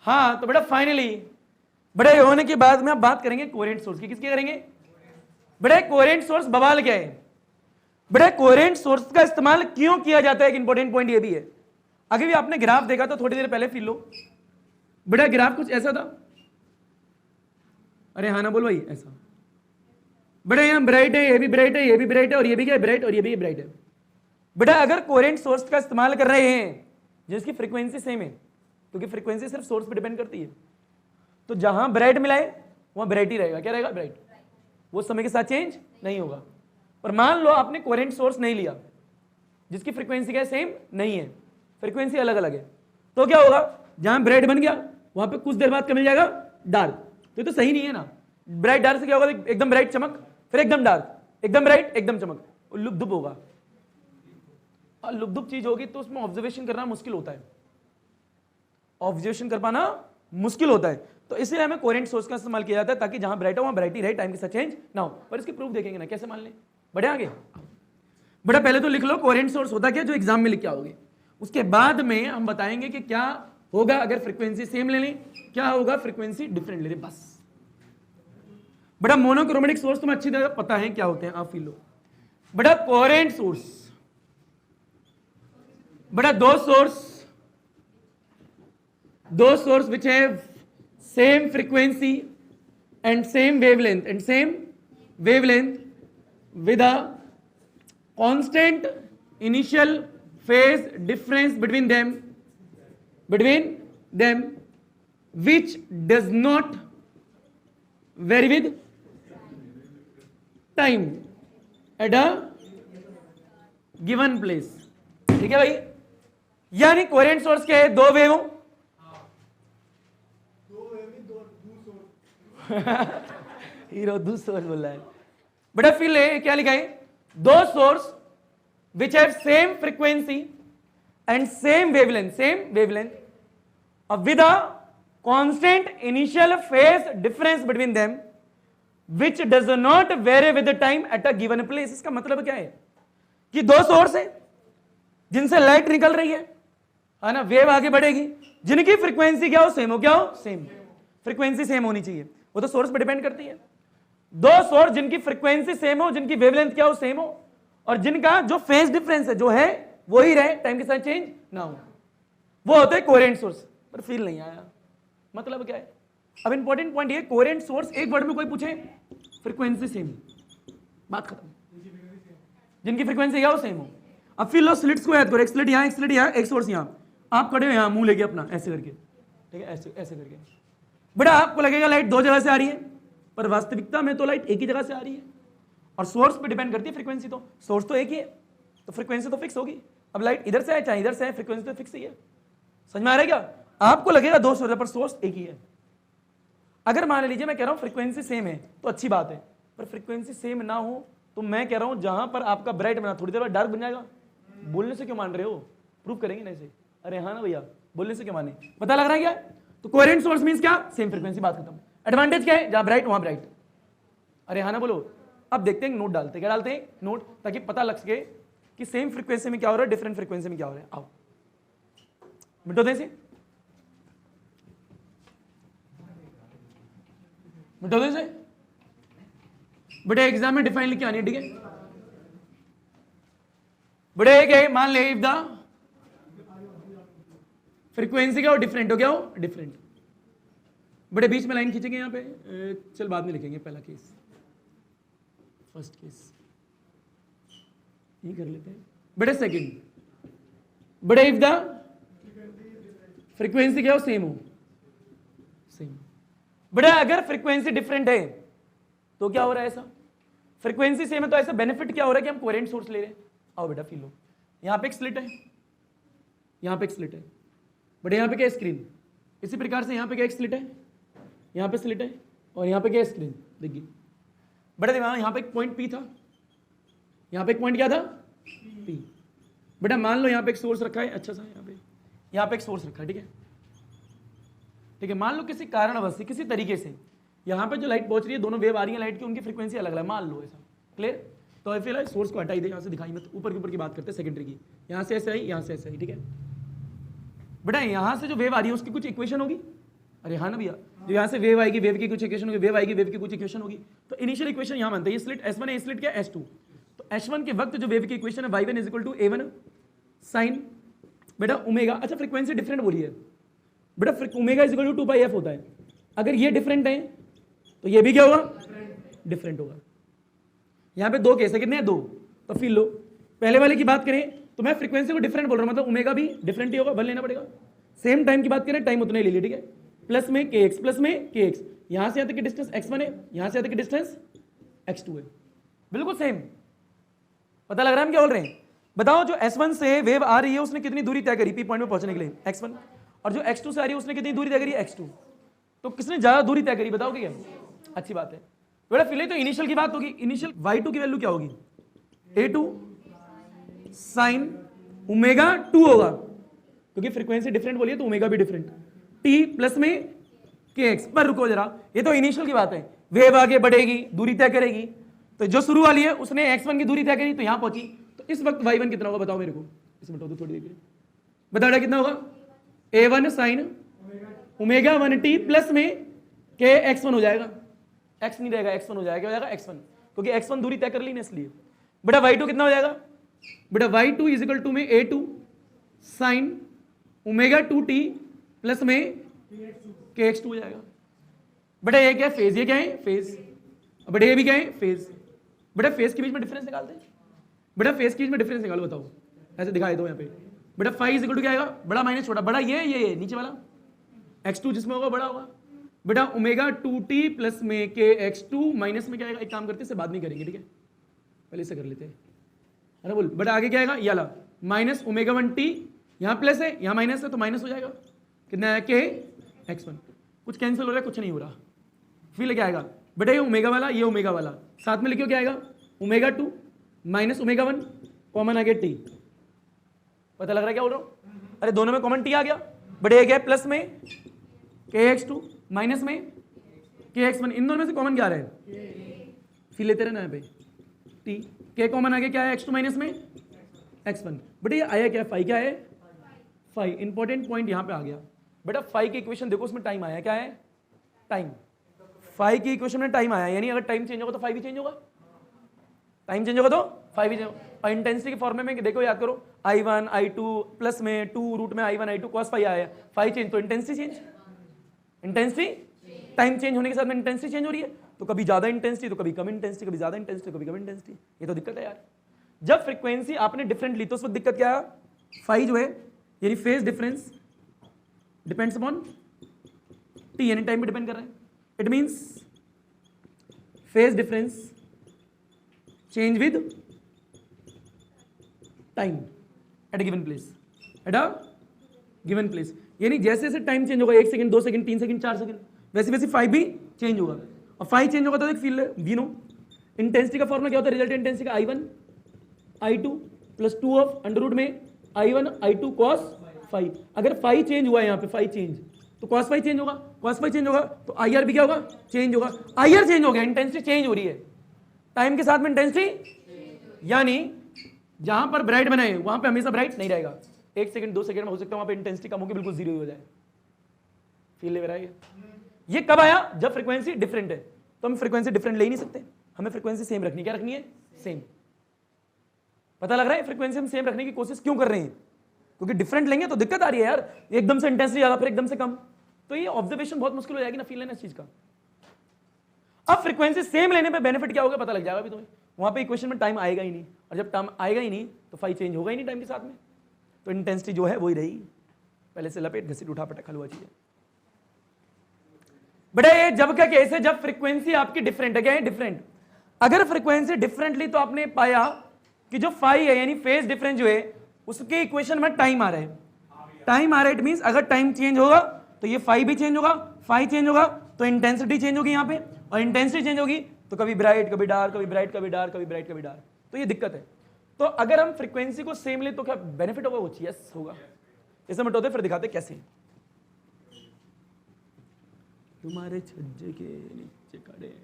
हाँ तो बेटा फाइनली बड़े होने के बाद में आप बात करेंगे कोहेरेंट सोर्स की। किसकी करेंगे बेटा? कोहेरेंट सोर्स बवाल क्या है बेटा? कोहेरेंट सोर्स का इस्तेमाल क्यों किया जाता है? एक इंपॉर्टेंट पॉइंट ये भी है। अगर भी आपने ग्राफ देखा तो थोड़ी देर पहले फील लो बेटा, ग्राफ कुछ ऐसा था। अरे हाँ ना बोल भाई, ऐसा बेटा यहाँ ब्राइट है, ये भी ब्राइट है, ये भी ब्राइट है, और ये भी क्या ब्राइट, और ये भी ब्राइट है। बेटा अगर कोहेरेंट सोर्स का इस्तेमाल कर रहे हैं जिसकी फ्रीक्वेंसी सेम है, क्योंकि फ्रीक्वेंसी सिर्फ सोर्स पे डिपेंड करती है, तो जहां ब्राइट मिलाए वहां ब्राइट ही रहेगा। क्या रहेगा? ब्राइट। वो समय के साथ चेंज नहीं होगा। पर मान लो आपने कोहेरेंट सोर्स नहीं लिया जिसकी फ्रीक्वेंसी क्या है? सेम नहीं है, फ्रीक्वेंसी अलग अलग है, तो क्या होगा? जहां ब्राइट बन गया वहां पे कुछ देर बाद क्या मिल जाएगा? डार्क। तो ये तो सही नहीं है ना। ब्राइट डार्क से क्या होगा? एकदम ब्राइट चमक, फिर एकदम डार्क, एकदम ब्राइट, एकदम चमक, लुप्त होगा। और लुप्त चीज होगी तो उसमें ऑब्जर्वेशन करना मुश्किल होता है, ऑब्जर्वेशन कर पाना मुश्किल होता है। तो इसलिए हमें कोहेरेंट सोर्स का इस्तेमाल किया जाता है ताकि जहां ब्राइट हो वहां ब्राइट ही रहे, टाइम के साथ चेंज ना हो। पर इसकी प्रूफ देखेंगे ना, कैसे मान लें? बढ़े आगे बेटा, पहले तो लिख लो कोहेरेंट सोर्स होता क्या, जो एग्जाम में लिख के आओगे। उसके बाद में हम बताएंगे कि क्या होगा अगर फ्रीक्वेंसी सेम ले लें, क्या होगा फ्रीक्वेंसी डिफरेंट ले लें। बस बेटा मोनोक्रोमेटिक सोर्स तुम्हें अच्छी तरह पता है क्या होते हैं, आप फील लो। बेटा कोहेरेंट सोर्स, बेटा दो source which have same frequency and same wavelength with a constant initial phase difference between them which does not vary with time at a given place। ठीक है भाई, यानी कोहेरेंट सोर्स के है? दो वेव हो हीरो दो सोर्स बोल रहा है बेटा। फिर क्या लिखा है? दो source which have same frequency and same wavelength with a constant initial phase difference between them which does not very with time at a given place. इसका मतलब क्या है कि दो सोर्स है जिनसे लाइट निकल रही है ना, वेव आगे बढ़ेगी, जिनकी फ्रीक्वेंसी क्या हो? सेम हो। क्या हो? सेम। फ्रीक्वेंसी सेम होनी चाहिए, वो तो सोर्स पे डिपेंड करती है। दो सोर्स जिनकी फ्रीक्वेंसी सेम हो, जिनकी वेवलेंथ क्या हो? सेम हो, और जिनका जो फेज डिफरेंस है जो है वो ही रहे, टाइम के साथ चेंज ना हो, वो होते हैं कोहेरेंट सोर्स। पर फील नहीं आया मतलब क्या है? अब इंपॉर्टेंट पॉइंट ये, कोहेरेंट सोर्स एक वर्ड में कोई पूछे फ्रीक्वेंसी सेम, बात खत्म। जिनकी फ्रीक्वेंसी क्या हो? सेम हो। अब फिर लो स्लिट्स को याद करो, एक स्लिट यहाँ, एक स्लिट यहाँ, एक सोर्स यहाँ। आप खड़े हो यहाँ मुंह लेके अपना ऐसे करके, ठीक है, ऐसे ऐसे करके। बेटा आपको लगेगा लाइट दो जगह से आ रही है, पर वास्तविकता में तो लाइट एक ही जगह से आ रही है, और सोर्स पे डिपेंड करती है फ्रीक्वेंसी। तो सोर्स तो एक ही है, तो फ्रीक्वेंसी तो फिक्स होगी। अब लाइट इधर से आए चाहे इधर से आए, फ्रीक्वेंसी तो फिक्स ही है। समझ में आ रहा है क्या? आपको लगेगा दो सोर्स है पर सोर्स एक ही है। अगर मान लीजिए मैं कह रहा हूं फ्रीक्वेंसी सेम है तो अच्छी बात है, पर फ्रीक्वेंसी सेम ना हो तो मैं कह रहा हूं जहां पर आपका ब्राइट बना थोड़ी देर बाद डार्क बन जाएगा। बोलने से क्यों मान रहे हो? प्रूफ करेंगे ना ऐसे। अरे हाँ ना भैया, बोलने से क्यों माने? पता लग रहा है क्या? तो कोहेरेंट सोर्स मींस क्या? सेम फ्रीक्वेंसी, बात खत्म। एडवांटेज क्या है? जहां ब्राइट वहां ब्राइट। अरे हाँ ना बोलो। अब देखते हैं नोट डालते, क्या डालते हैं? नोट, ताकि पता लग सके कि सेम फ्रीक्वेंसी में क्या हो रहा है, डिफरेंट फ्रीक्वेंसी में क्या हो रहा है। आओ मिटो दे से, मिटो दे से। बड़े एग्जाम में डिफाइन लिख के आनी है, ठीक है? बड़े एक है, मान ले इफ द फ्रीक्वेंसी क्या हो? डिफरेंट हो। क्या हो? डिफरेंट। बड़े बीच में लाइन खींचेंगे यहाँ पे, चल बाद में लिखेंगे पहला केस, फर्स्ट केस ये कर लेते हैं। बड़े सेकंड, बड़े इफ द फ्रीक्वेंसी क्या हो? सेम हो। सेम। बड़े अगर फ्रीक्वेंसी डिफरेंट है तो क्या हो रहा है? ऐसा फ्रीक्वेंसी सेम है तो ऐसा बेनिफिट क्या हो रहा है कि हम कोहेरेंट सोर्स ले रहे हैं। आओ बेटा फील लो, यहां पे एक स्लिट है, यहां पे एक स्लिट है, बड़े यहां पे क्या? स्क्रीन। इसी प्रकार से यहां पे क्या? एक स्लिट है, यहां पे स्लिट है, और यहां पे क्या? स्क्रीन। देखिए बड़े दिमाग, यहां पे एक पॉइंट पी था, यहां पे एक पॉइंट क्या था? पी। बेटा मान लो यहां पे एक सोर्स रखा है, अच्छा सा यहां पे एक सोर्स रखा है, ठीक है, ठीक है। मान लो किसी कारणवश से, किसी तरीके से यहां पे जो लाइट पहुंच रही है, दोनों वेव आ रही है लाइट की, उनकी फ्रीक्वेंसी अलग अलग है, मान लो ऐसा। क्लियर? तो फिर सोर्स को हटाई दे, यहां से दिखाई मत, ऊपर के ऊपर की बात करते हैं, सेकेंडरी की। यहां से ऐसे आई, यहां से ऐसे आई, ठीक है। बेटा यहां से जो वेव आ रही है उसकी कुछ इक्वेशन होगी, अरे हाँ ना भैया, जो यहाँ से वेव आएगी, वेव की कुछ इक्वेशन होगी, वेव आएगी, वेव की कुछ इक्वेशन होगी, तो इनिशियल इक्वेशन यहाँ बनता है, ये स्लिट S1 है, ये स्लिट क्या है S2, तो S1 के वक्त जो वेव की इक्वेशन है y1 is equal to a1 sine बेटा ओमेगा, अच्छा फ्रीक्वेंसी डिफरेंट बोली है बेटा, omega is equal to 2 pi f होता है, अगर ये डिफरेंट है तो ये भी क्या होगा, डिफरेंट होगा। यहाँ पे दो केस है, कितने हैं, दो, तो फिर लो पहले वाले की बात करें तो मैं फ्रीक्वेंसी को डिफरेंट बोल रहा हूँ, मतलब ओमेगा भी डिफरेंट ही होगा, वन लेना पड़ेगा। सेम टाइम की बात करें, टाइम उतना ही ले लिया, ठीक है, प्लस में kx, प्लस में kx, यहां से यहां तक की डिस्टेंस x1 है, यहां से यहां तक की डिस्टेंस x2 है, बिल्कुल सेम। पता लग रहा है हम क्या बोल रहे हैं? बताओ जो S1 से वेव आ रही है उसने कितनी दूरी तय करी पी पॉइंट में पहुंचने के लिए, x1, और जो x2 से आ रही है उसने कितनी दूरी तय करी, x2, तो किसने ज्यादा दूरी तय करी, बताओगे क्या? अच्छी बात है बेटा। फिलहाल तो इनिशियल की बात होगी, इनिशियल y2 की वैल्यू क्या होगी, a2 साइन ओमेगा 2 होगा, क्योंकि फ्रीक्वेंसी डिफरेंट बोलिए तो ओमेगा भी डिफरेंट, t प्लस में kx। पर रुको जरा, ये तो इनिशियल की बात है, वेव आगे बढ़ेगी, दूरी तय करेगी, तो जो शुरू वाली है उसने x1 की दूरी तय करी तो यहां पहुंची, तो इस वक्त y1 कितना होगा बताओ मेरे को, इसमें तो थोड़ी देर के लिए बताओ बेटा कितना होगा, a1 sine omega 1t plus में kx1 हो जाएगा, x नहीं रहेगा x1 हो जाएगा, क्या हो जाएगा x1, क्योंकि x1 दूरी तय कर ली ना इसलिए। बेटा y2 कितना हो जाएगा, बेटा y2 इज इक्वल टू में a2 sine omega 2t plus में kx2 हो जाएगा। बेटा ये क्या है, फेज, ये क्या है फेज, बेटा ये भी क्या है फेज। बेटा फेज के बीच में डिफरेंस निकालते हैं, बेटा फेज के बीच में डिफरेंस निकालो, बताओ ऐसे दिखाई दो यहाँ पे। बेटा फाइव इज इक्वल टू क्या आएगा, बड़ा माइनस छोटा, बड़ा ये नीचे वाला x2 जिसमें होगा बड़ा होगा। बेटा ओमेगा 2t प्लस में kx2 माइनस में क्या आएगा, एक काम करते हैं, इससे बाद में करेंगे, ठीक है, पहले से कर लेते हैं, अरे बोल। बेटा आगे क्या आएगा, ये वाला माइनस ओमेगा 1t, यहाँ प्लस है यहाँ माइनस है तो माइनस हो जाएगा, कितना है kx1, कुछ कैंसिल हो रहा है, कुछ नहीं हो रहा, फिर क्या आएगा बेटा ये ओमेगा वाला, ये ओमेगा वाला, साथ में लिखियो क्या आएगा, ओमेगा 2 माइनस ओमेगा 1, कॉमन आ गया t। पता लग रहा है क्या बोल रहा हूँ, अरे दोनों में कॉमन t आ गया। बेटा ये क्या है, प्लस में kx2 माइनस में kx1, इन दोनों में से कॉमन क्या आ रहा है, फिर लेते रहना यहाँ पे t, k कॉमन आ गया, क्या है x2 माइनस में x1। बेटा ये आया क्या, फाई, क्या है फाई, इंपॉर्टेंट पॉइंट यहाँ पे आ गया। बेटा फाई की इक्वेशन देखो, उसमें टाइम आया, क्या है टाइम, फाई की इक्वेशन में टाइम आया, यानी अगर टाइम चेंज होगा तो फाई भी चेंज होगा, टाइम चेंज होगा तो फाई भी चेंज होगा। और इंटेंसिटी के फॉर्मे में देखो, याद करो, i1 i2 प्लस में 2 रूट में i1 i2 cos फाई आया, फाई चेंज तो intensity change, intensity time change होने के साथ में इंटेंसिटी चेंज हो रही है, तो कभी ज्यादा इंटेंसिटी तो कभी कम इंटेंसिटी, कभी ज्यादा इंटेंसिटी कभी कम इंटेंसिटी, ये तो दिक्कत है यार। जब फ्रीक्वेंसी आपने डिफरेंट ली तो उस वक्त दिक्कत क्या है, फाई जो है यानी phase difference depends upon T, यानी टाइम पे डिपेंड कर रहा है। It means phase difference change with time at a given place, at a given place, यानी जैसे जैसे टाइम चेंज होगा, 1 सेकंड 2 सेकंड 3 सेकंड 4 सेकंड, वैसे वैसे फाई भी चेंज होगा। और फाई चेंज होगा तो एक फील वी नो इंटेंसिटी का फॉर्मूला क्या होता है, रिजल्टेंट इंटेंसिटी का i1 i2 plus 2 of under root में i1 i2 cos फाई। अगर फाई चेंज हुआ है यहाँ पे, फाई चेंज तो cos फाई चेंज होगा, cos फाई चेंज होगा तो IR भी क्या होगा, चेंज होगा। IR चेंज हो गया, इंटेंसिटी चेंज हो रही है टाइम के साथ में इंटेंसिटी, यानी जहां पर ब्राइट बनाए वहां पे हमेशा ब्राइट नहीं रहेगा, 1 सेकंड 2 सेकंड में हो सकता है वहां पे इंटेंसिटी कम होकर बिल्कुल जीरो हो जाए। फील ले रहा है ये कब आया, जब फ्रीक्वेंसी डिफरेंट है, तो हम फ्रीक्वेंसी डिफरेंट ले ही नहीं सकते, हमें फ्रीक्वेंसी सेम रखनी, क्या रखनी है, सेम। पता लग रहा है फ्रीक्वेंसी हम सेम रखने की कोशिश क्यों कर रहे हैं, क्योंकि डिफरेंट लेंगे तो दिक्कत आ रही है यार, एकदम से इंटेंसिटी ज्यादा फिर एकदम से कम, तो ये ऑब्जर्वेशन बहुत मुश्किल हो जाएगी ना, फील लेना इस चीज का। अब फ्रीक्वेंसी सेम लेने पे बेनिफिट क्या होगा पता लग जाएगा अभी तुम्हें, वहां पे इक्वेशन में टाइम आएगा ही नहीं, और जब टाइम आएगा ही नहीं तो फाई चेंज होगा ही नहीं टाइम के साथ में, तो इंटेंसिटी जो है वही रहेगी, पहले से लपेट घसीट उठा पटक हलवा चीज है। बेटा ये जब का केस है, जब फ्रीक्वेंसी आपकी डिफरेंट है, क्या है डिफरेंट। अगर फ्रीक्वेंसी डिफरेंटली तो आपने पाया कि जो फाई है यानी फेज डिफरेंस जो है उसके इक्वेशन में टाइम आ रहा है, टाइम आ रहा है, इट मींस अगर टाइम चेंज होगा तो ये फाई भी चेंज होगा, फाई चेंज होगा तो इंटेंसिटी चेंज होगी यहाँ पे, और इंटेंसिटी चेंज होगी तो कभी ब्राइट कभी डार्क, कभी ब्राइट कभी डार्क, कभी ब्राइट कभी डार्क, तो ये दिक्कत है। तो अगर हम फ्रीक्वेंसी को सेम ले तो क्या बेनिफिट होगा, वो यस होगा। इसे मिटाते फिर दिखाते कैसे। तुम्हारे छज्जे के नीचे खड़े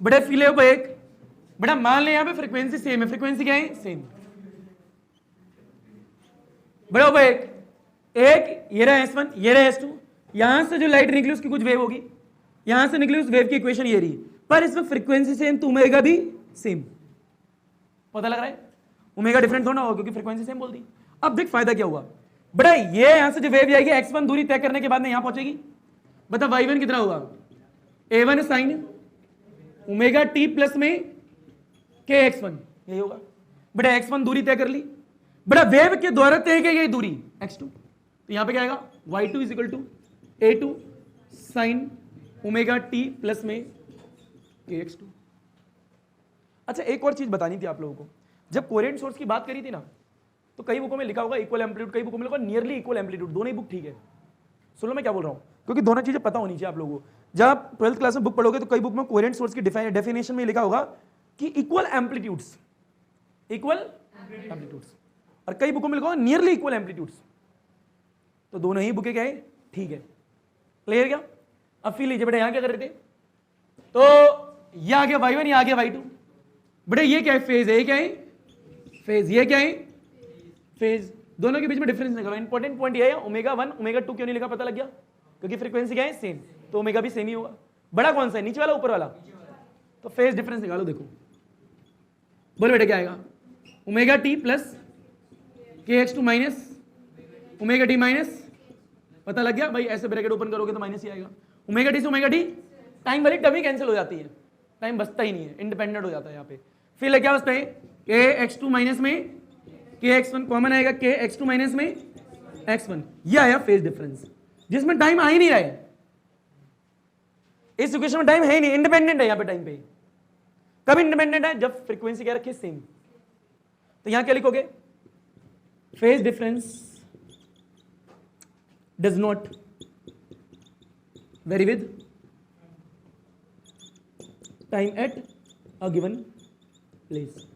बड़े फीले हो एक, बड़ा मान ले यहाँ पे फ्रीक्वेंसी सेम है, फ्रीक्वेंसी क्या है सेम, बराबर एक ये रहा S1, ये रहा S2, यहां से जो लाइट निकली उसकी कुछ वेव होगी, यहां से निकली उस वेव की इक्वेशन ये रही, पर इसमें फ्रीक्वेंसी सेम तो ओमेगा भी सेम। पता लग रहा है? ओमेगा डिफरेंट थोड़ा होगा क्योंकि फ्रीक्वेंसी सेम बोल दी। अब देख फायदा क्या हुआ बड़ा, ये यहां से जो वेव आएगी x1 दूरी तय करने के बाद में यहां पहुंचेगी, बता y1 कितना होगा, a1 sign omega t plus में k x1, यही होगा बड़ा। x1 दूरी तय कर ली बड़ा, वेव के द्वारा तय की गई दूरी x2, तो यहां पे क्या आएगा y2 is equal to a2 sine omega t plus में k x2। अच्छा एक और चीज बतानी थी आप लोगों को, जब कोहेरेंट सोर्स की बात करी थी ना तो कई बुकों में लिखा होगा इक्वल एम्पलीट्यूड, कई बुकों में लिखा होगा नियरली इक्वल एम्पलीट्यूड, दोनों ही बुक ठीक है। सुन लो मैं क्या बोल रहा हूं, क्योंकि दोनों चीजें पता होनी चाहिए आप लोगों को। जब आप 12th क्लास में बुक पढ़ोगे तो कई बुक में कोहेरेंट सोर्स की डेफिनेशन में लिखा होगा कि इक्वल एम्पलीट्यूड्स, और कई बुकों में लिखा होगा नियरली इक्वल एम्पलीट्यूड्स, तो दोनों ही बुकें क्या है ठीक है। क्लियर क्या? अब फील लीजिए बेटा, यहां क्या कर रहे थे, तो ये आ गया y1, ये आ गया y2, बेटा ये क्या है फेज है, ये क्या है फेज, ये क्या है फेज, दोनों के बीच में डिफरेंस निकालो। इंपॉर्टेंट पॉइंट ये है ओमेगा 1 ओमेगा 2 क्यों नहीं लिखा, पता लग गया, क्योंकि फ्रीक्वेंसी क्या है सेम, तो ओमेगा भी सेम ही होगा। बड़ा कौन सा है, नीचे वाला ऊपर वाला, तो फेज डिफरेंस निकालो। देखो बोलो बेटा क्या आएगा, ओमेगा टी प्लस के x2 minus omega T minus, पता लग गया भाई, ऐसे ब्रैकेट ओपन करोगे तो माइनस ही आएगा। ओमेगा टी से ओमेगा टी, टाइम वाली टर्म ही कैंसिल हो जाती है, टाइम बचता ही नहीं है, इंडिपेंडेंट हो जाता है यहाँ पे। फिर क्या बचता है के x2 माइनस में के x1 कॉमन आएगा, के x2 माइनस में x1, ये आया फेज डिफरेंस, जिसमें टाइम आ ही नहीं रहा है। इस इक्वेशन में टाइम है ही नहीं, इंडिपेंडेंट है यहाँ पे टाइम पे। कब इंडिपेंडेंट है, जब फ्रीक्वेंसी क्या रखी सेम। तो यहां क्या लिखोगे, phase difference does not very with time at a given place.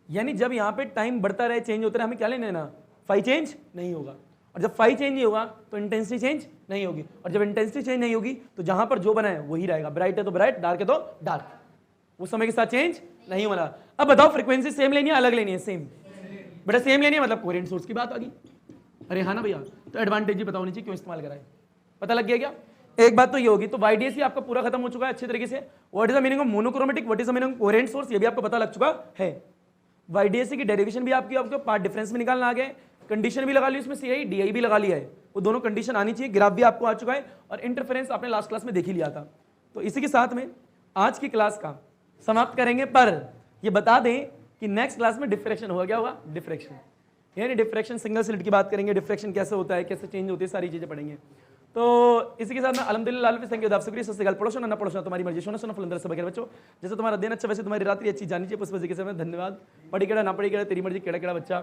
यानी जब यहां पे टाइम बढ़ता रहे, चेंज होता रहे, हमें क्या लेना ना, फाई चेंज नहीं होगा, और जब फाई चेंज नहीं होगा तो इंटेंसिटी चेंज नहीं होगी, और जब इंटेंसिटी चेंज नहीं होगी तो जहां पर जो बना है वही रहेगा, ब्राइट है तो ब्राइट, डार्क है तो डार्क, वो समय के साथ चेंज नहीं होना। अब बताओ फ्रीक्वेंसी सेम लेनी है अलग लेनी है, सेम, बेटा सेम लेनी है मतलब कोहेरेंट सोर्स की बात आ गई। अरे हाँ ना भैया, तो एडवांटेज भी पता होनी चाहिए क्यों इस्तेमाल कराए, पता लग गया क्या? एक बात तो ये होगी, तो YDAC आपका पूरा खत्म हो चुका है अच्छे तरीके से। What is the meaning of monochromatic, what is the meaning of coherent source, ये भी आपको पता लग चुका है। YDAC की डेरिवेशन भी आपको पार्ट डिफरेंस में निकालना आ गया है, कंडीशन भी लगा ली उसमें, CI DI भी लगा लिया है, वो दोनों कंडीशन आनी चाहिए, ग्राफ भी आपको आ चुका है, और इंटरफेरेंस आपने लास्ट क्लास में देख ही लिया था। तो इसी के साथ में आज की क्लास का समाप्त करेंगे, पर ये बता दें कि नेक्स्ट क्लास में डिफ्रैक्शन होगा। क्या होगा? डिफ्रैक्शन, यानी डिफ्रैक्शन सिंगल स्लिट की बात करेंगे, डिफ्रैक्शन कैसे होता है, कैसे चेंज होती है, सारी चीजें पढ़ेंगे। तो इसी के साथ में अल्हम्दुलिल्लाह थैंक यू, आपसे सत श्रीकाल। पढ़ो ना पढ़ो तुम्हारी मर्जी, सोना सोना फलंदर सब बच्चों, जैसे तुम्हारा दिन अच्छा वैसे तुम्हारी रात्रि अच्छी जानी चाहिए, उस वजह से धन्यवाद। पढ़ी केड़ा ना पढ़ी केड़ा तेरी मर्जी, केड़ा केड़ा बच्चा